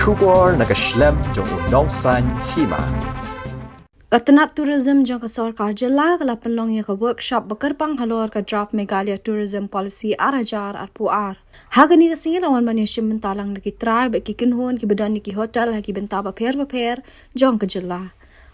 Shubor nakaslem Jngoh-Kai Hima. Katanat tourism jangka sarkar jela kala penlong ya ka workshop bekerpang halor ka draft Meghalaya tourism policy arajar arpuar. Hagani ka singi lawan manishim mentalang lagi tribe ki kinhon ki bedan ki hotel hagi bentaba per jangka jela.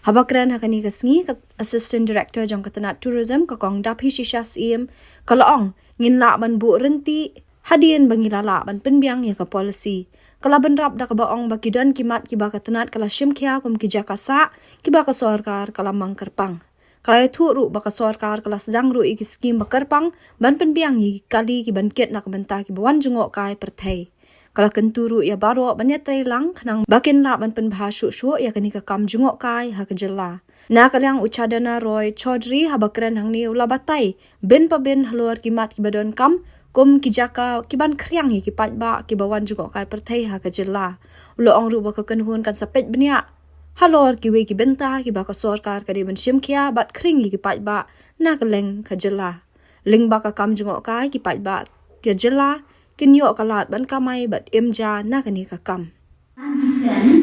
Habakran hagani ka singi ka assistant director jangka katanat tourism ka kong dap hisisha sim kalaong ngin la ban bu renti hadian bangilala ban penbiang ya ka policy. Kala benrap da kabaong bakidan kimat kiba katanat kala shimkia kum kijakasa kiba ka sarkar kala mangkerpang. Kala itu ru baka sarkar kala sedang ru iki skim bakerpang ban penbiang yi kali kiban ket nak benta kibawan Jngoh-Kai perthai. Kala kenturu ya baro banyat lang khnang bakin la ban penbahashu shu ya kani ka kam Jngoh-Kai ha kejela. Na kalyang uchadana Roy Chowdhury habakran hangni ulabatai ben pa ben halor kimat kibadon kam kum kijaka kiban kriang ki Paidbah ki bawan Jngoh-Kai perthai ha kejela ulo ong ru ba ka kanhun kan sapet benia halor ki we ki benta ki ba ka sarkar ka de ban shimkia bat kring ki Paidbah na kaleng kejela Lyngba ka kam Jngoh-Kai ki Paidbah kejela kinyo kalat ban Kamai bat imja na kani ka kam and send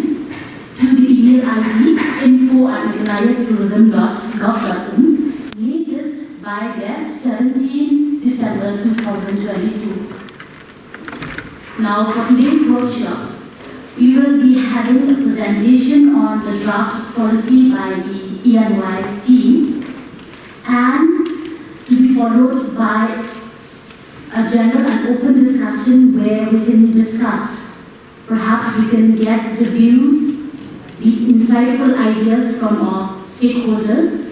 to the email ID info@iohlad.tourism.gov.in latest by the 17th December 2022. Now for today's workshop, we will be having a presentation on the draft policy by the Ïohlad team and to be followed by a general and open discussion where we can discuss. Perhaps we can get the views, the insightful ideas from our stakeholders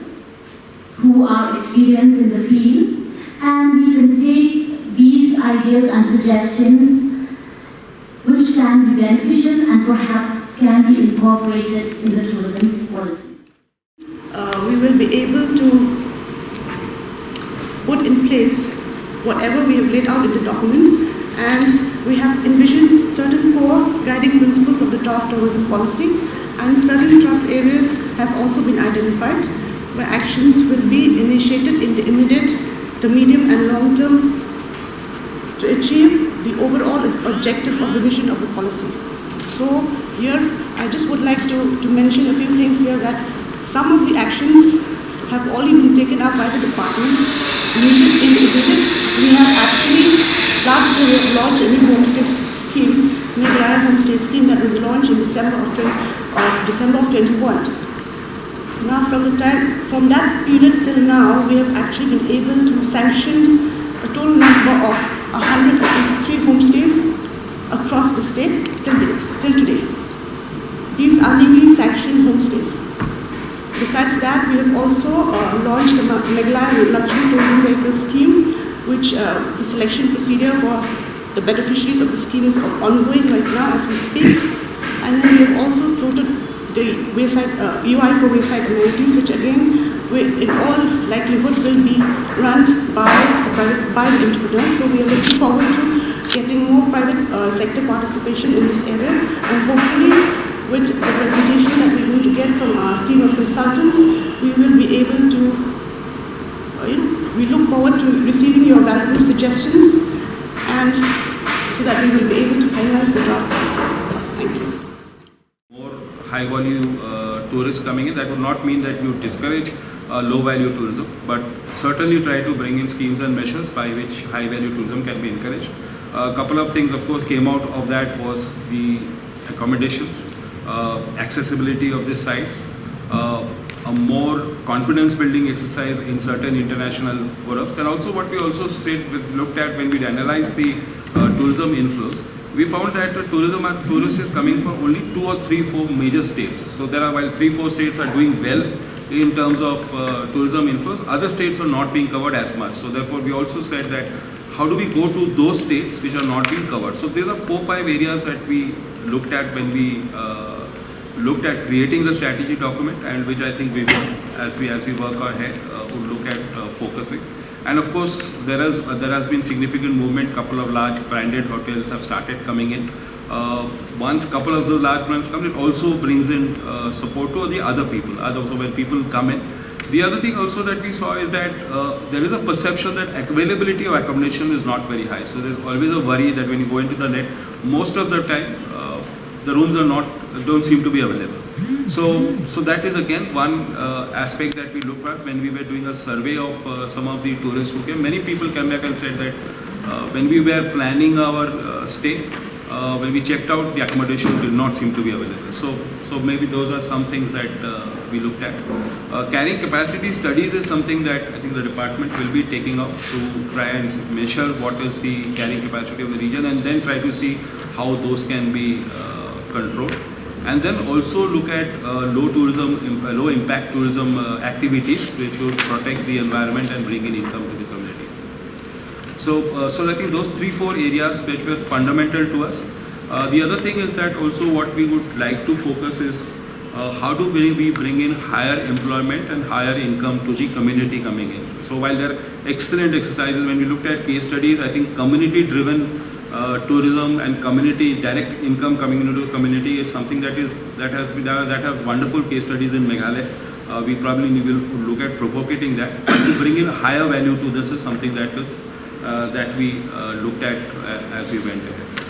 who are experienced in the field, and we can take these ideas and suggestions which can be beneficial and perhaps can be incorporated in the tourism policy. We will be able to put in place whatever we have laid out in the document, and we have envisioned certain core guiding principles of the draft tourism policy, and certain trust areas have also been identified where actions will be initiated in the immediate, the medium and long term to achieve the overall objective of the vision of the policy. So here I just would like to mention a few things here, that some of the actions have already been taken up by the department. In the immediate, we have actually last year launched a new homestay scheme, Meghalaya homestay scheme, that was launched in December of 21. Now from that period till now, we have actually been able to sanction a total number of 183 homestays across the state till today. These are legally sanctioned homestays. Besides that, we have also launched a Meghalaya luxury tourism vehicle scheme, which the selection procedure for the beneficiaries of the scheme is ongoing right now as we speak. And then we have also floated the wayside UI for wayside amenities, which again, in all likelihood, will be run by the entrepreneurs. So we are looking forward to getting more private sector participation in this area, and hopefully with the presentation that we're going to get from our team of consultants, we will be able to, we look forward to receiving your valuable suggestions, and so that we will be able to finalize the draft policy. Thank you. More high value tourists coming in, that would not mean that you discourage low value tourism, but certainly try to bring in schemes and measures by which high value tourism can be encouraged. A couple of things of course came out of that was the accommodations, accessibility of these sites, a more confidence building exercise in certain international forums, and also what we also looked at when we analyzed the tourism inflows. We found that tourists is coming from only 2 or 3, 4 major states. So there are, while 3, 4 states are doing well in terms of tourism inflows, other states are not being covered as much. So therefore we also said that how do we go to those states which are not being covered. So these are 4, 5 areas that we looked at when we looked at creating the strategy document, and which I think we will, as we work ahead, would look at focusing. And of course, there has been significant movement. Couple of large branded hotels have started coming in. Once couple of those large brands come, it also brings in support to the other people. So when people come in, the other thing also that we saw is that there is a perception that availability of accommodation is not very high. So there's always a worry that when you go into the net, most of the time the rooms don't seem to be available. So that is again one aspect that we looked at when we were doing a survey of some of the tourists who came. Many people came back and said that when we were planning our stay, when we checked out, the accommodation did not seem to be available. So maybe those are some things that we looked at. Carrying capacity studies is something that I think the department will be taking up to try and measure what is the carrying capacity of the region, and then try to see how those can be controlled. And then also look at low impact tourism activities which would protect the environment and bring in income to the community. So I think those 3-4 areas which were fundamental to us. The other thing is that also what we would like to focus is how do we bring in higher employment and higher income to the community coming in. So while there are excellent exercises, when we looked at case studies, I think community-driven tourism and community direct income coming into the community is something that have wonderful case studies in Meghalaya. We probably will look at propagating that. To bring in higher value to this is something that we looked at as we went ahead.